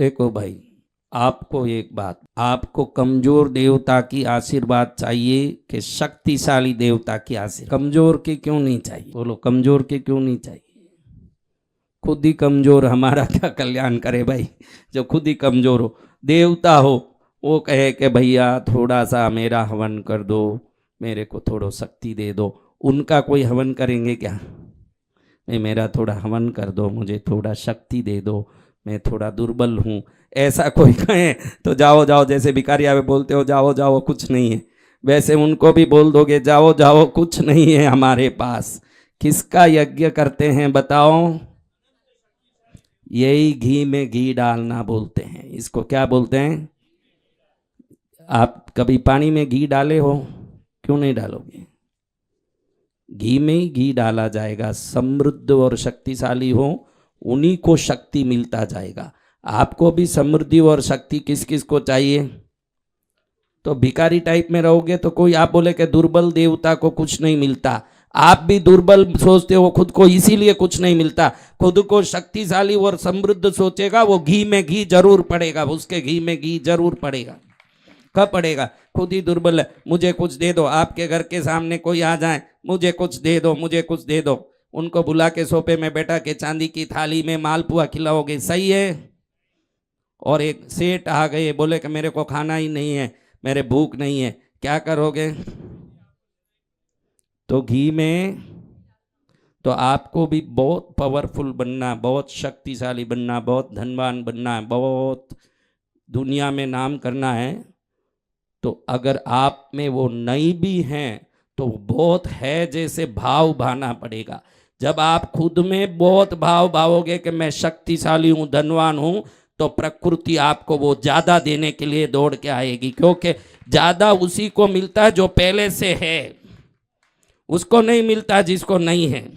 देखो भाई, आपको एक बात, आपको कमजोर देवता की आशीर्वाद चाहिए कि शक्तिशाली देवता की आशीर्वाद? कमजोर के क्यों नहीं चाहिए? बोलो, कमजोर के क्यों नहीं चाहिए? खुद ही कमजोर हमारा क्या कल्याण करे भाई? जो खुद ही कमजोर हो, देवता हो, वो कहे कि भैया थोड़ा सा मेरा हवन कर दो, मेरे को थोड़ा शक्ति दे दो, उनका कोई हवन करेंगे क्या? नहीं, मेरा थोड़ा हवन कर दो, मुझे थोड़ा शक्ति दे दो, मैं थोड़ा दुर्बल हूँ, ऐसा कोई कहे तो जाओ जाओ, जैसे भिखारी आवे बोलते हो जाओ जाओ कुछ नहीं है, वैसे उनको भी बोल दोगे जाओ जाओ कुछ नहीं है हमारे पास। किसका यज्ञ करते हैं बताओ? यही घी में घी डालना बोलते हैं, इसको क्या बोलते हैं? आप कभी पानी में घी डाले हो? क्यों नहीं डालोगे? घी में ही घी डाला जाएगा। समृद्ध और शक्तिशाली हो, उन्हीं को शक्ति मिलता जाएगा। आपको भी समृद्धि और शक्ति किस किस को चाहिए? तो भिखारी टाइप में रहोगे तो कोई आप बोले कि दुर्बल देवता को कुछ नहीं मिलता, आप भी दुर्बल सोचते हो खुद को, इसीलिए कुछ नहीं मिलता। खुद को शक्तिशाली और समृद्ध सोचेगा, वो घी में घी जरूर पड़ेगा, उसके घी में घी जरूर पड़ेगा। कब पड़ेगा? खुद ही दुर्बल है, मुझे कुछ दे दो। आपके घर के सामने कोई आ जाए, मुझे कुछ दे दो, मुझे कुछ दे दो, उनको बुला के सोफे में बैठा के चांदी की थाली में मालपुआ खिलाओगे, सही है? और एक सेठ आ गए, बोले कि मेरे को खाना ही नहीं है, मेरे भूख नहीं है, क्या करोगे? तो घी में, तो आपको भी बहुत पावरफुल बनना, बहुत शक्तिशाली बनना, बहुत धनवान बनना, बहुत दुनिया में नाम करना है, तो अगर आप में वो नहीं भी हैं तो बहुत है जैसे भाव भाना पड़ेगा। जब आप खुद में बहुत भाव भावोगे कि मैं शक्तिशाली हूँ, धनवान हूँ, तो प्रकृति आपको वो ज्यादा देने के लिए दौड़ के आएगी, क्योंकि ज्यादा उसी को मिलता है जो पहले से है, उसको नहीं मिलता जिसको नहीं है।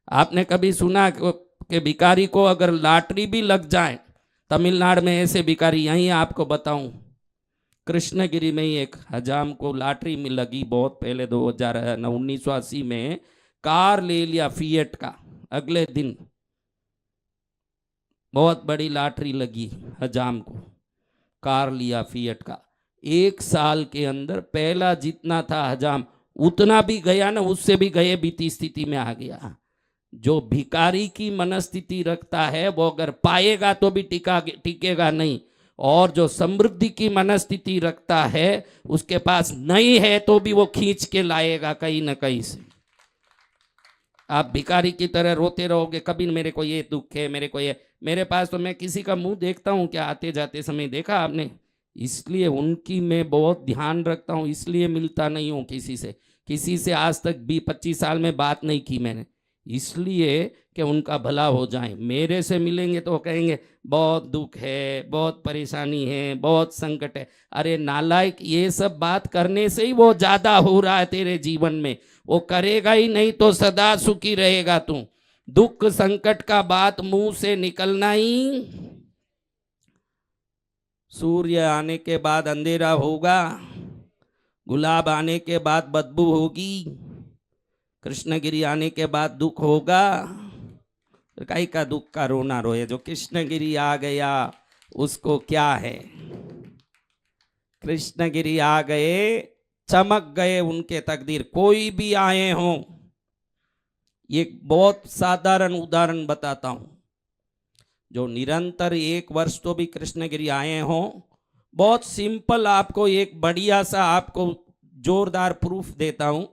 आपने कभी सुना कि भिखारी को अगर लॉटरी भी लग जाए, तमिलनाडु में ऐसे भिखारी, यहीं आपको बताऊं, कृष्णगिरी में ही एक हजाम को लॉटरी में लगी, बहुत पहले 1980 में, कार ले लिया फिएट का, अगले दिन बहुत बड़ी लॉटरी लगी, हजाम को कार लिया फिएट का, 1 साल के अंदर पहला जितना था हजाम उतना भी गया ना, उससे भी गए बीती स्थिति में आ गया। जो भिखारी की मनस्थिति रखता है वो अगर पाएगा तो भी टिकेगा नहीं, और जो समृद्धि की मनस्थिति रखता है उसके पास नहीं है तो भी वो खींच के लाएगा कहीं ना कहीं से। आप भिखारी की तरह रोते रहोगे, कभी मेरे को ये दुख है, मेरे को ये, मेरे पास तो मैं किसी का मुंह देखता हूँ क्या आते जाते समय, देखा आपने? इसलिए उनकी मैं बहुत ध्यान रखता हूँ, इसलिए मिलता नहीं हूँ किसी से आज तक 20-25 साल में बात नहीं की मैंने, इसलिए कि उनका भला हो जाए। मेरे से मिलेंगे तो कहेंगे बहुत दुख है, बहुत परेशानी है, बहुत संकट है। अरे नालायक, ये सब बात करने से ही वो ज्यादा हो रहा है तेरे जीवन में, वो करेगा ही नहीं तो सदा सुखी रहेगा तू। दुख संकट का बात मुंह से निकलना ही, सूर्य आने के बाद अंधेरा होगा, गुलाब आने के बाद बदबू होगी, कृष्णगिरी आने के बाद दुख होगा। काई का दुख का रोना रोए, जो कृष्णगिरी आ गया उसको क्या है? कृष्णगिरी आ गए, चमक गए उनके तकदीर, कोई भी आए हों। ये बहुत साधारण उदाहरण बताता हूं, जो निरंतर 1 वर्ष तो भी कृष्णगिरी आए हों, बहुत सिंपल आपको एक बढ़िया सा आपको जोरदार प्रूफ देता हूं।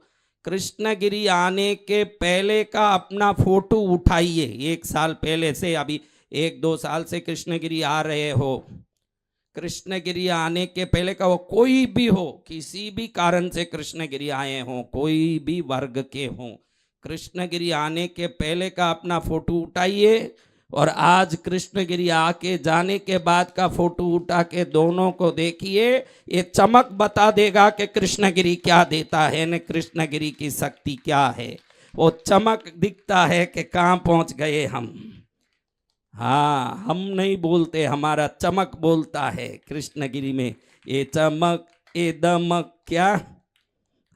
कृष्णगिरी आने के पहले का अपना फोटो उठाइए, 1 साल पहले से, अभी 1-2 साल से कृष्णगिरी आ रहे हो, कृष्णगिरी आने के पहले का वो कोई भी हो, किसी भी कारण से कृष्णगिरी आए हो, कोई भी वर्ग के हो, कृष्णगिरी आने के पहले का अपना फोटो उठाइए, और आज कृष्णगिरी आके जाने के बाद का फोटो उठा के दोनों को देखिए, ये चमक बता देगा कि कृष्णगिरी क्या देता है न कृष्णगिरी की शक्ति क्या है। वो चमक दिखता है कि कहाँ पहुंच गए हम। हाँ, हम नहीं बोलते, हमारा चमक बोलता है कृष्णगिरी में। ये चमक ये दमक क्या,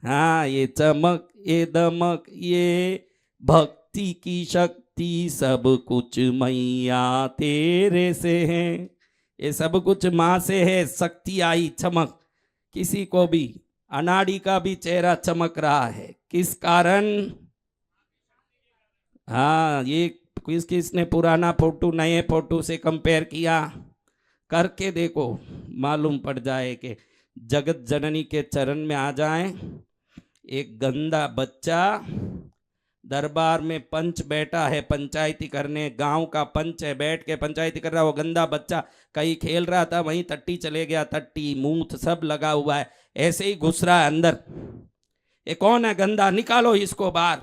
हाँ ये चमक ये दमक, ये भक्ति की शक्ति सब कुछ मैया तेरे से है, ये सब कुछ माँ से है। शक्ति आई, चमक, किसी को भी अनाड़ी का भी चेहरा चमक रहा है, किस कारण? हाँ, ये किसने पुराना फोटो नए फोटो से कंपेयर किया, करके देखो, मालूम पड़ जाए कि जगत जननी के चरण में आ जाए। एक गंदा बच्चा दरबार में पंच बैठा है पंचायती करने, गांव का पंच है, बैठ के पंचायती कर रहा। वो गंदा बच्चा कहीं खेल रहा था, वहीं टट्टी चले गया, टट्टी मूठ सब लगा हुआ है, ऐसे ही घुस रहा है अंदर। ये कौन है गंदा, निकालो इसको बाहर।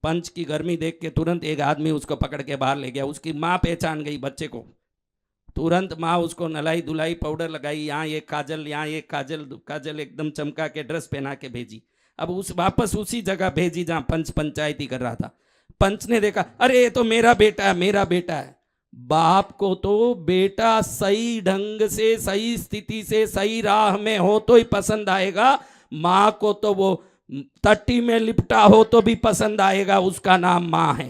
पंच की गर्मी देख के तुरंत एक आदमी उसको पकड़ के बाहर ले गया। उसकी माँ पहचान गई बच्चे को, तुरंत माँ उसको नलाई धुलाई, पाउडर लगाई, यहाँ ये काजल, यहाँ ये काजल, काजल एकदम चमका के ड्रेस पहना के भेजी। अब उस वापस उसी जगह भेजी जहाँ पंच पंचायती कर रहा था। पंच ने देखा, अरे ये तो मेरा बेटा है, मेरा बेटा है। बाप को तो बेटा सही ढंग से, सही स्थिति से, सही राह में हो तो ही पसंद आएगा। माँ को तो वो टट्टी में लिपटा हो तो भी पसंद आएगा, उसका नाम माँ है।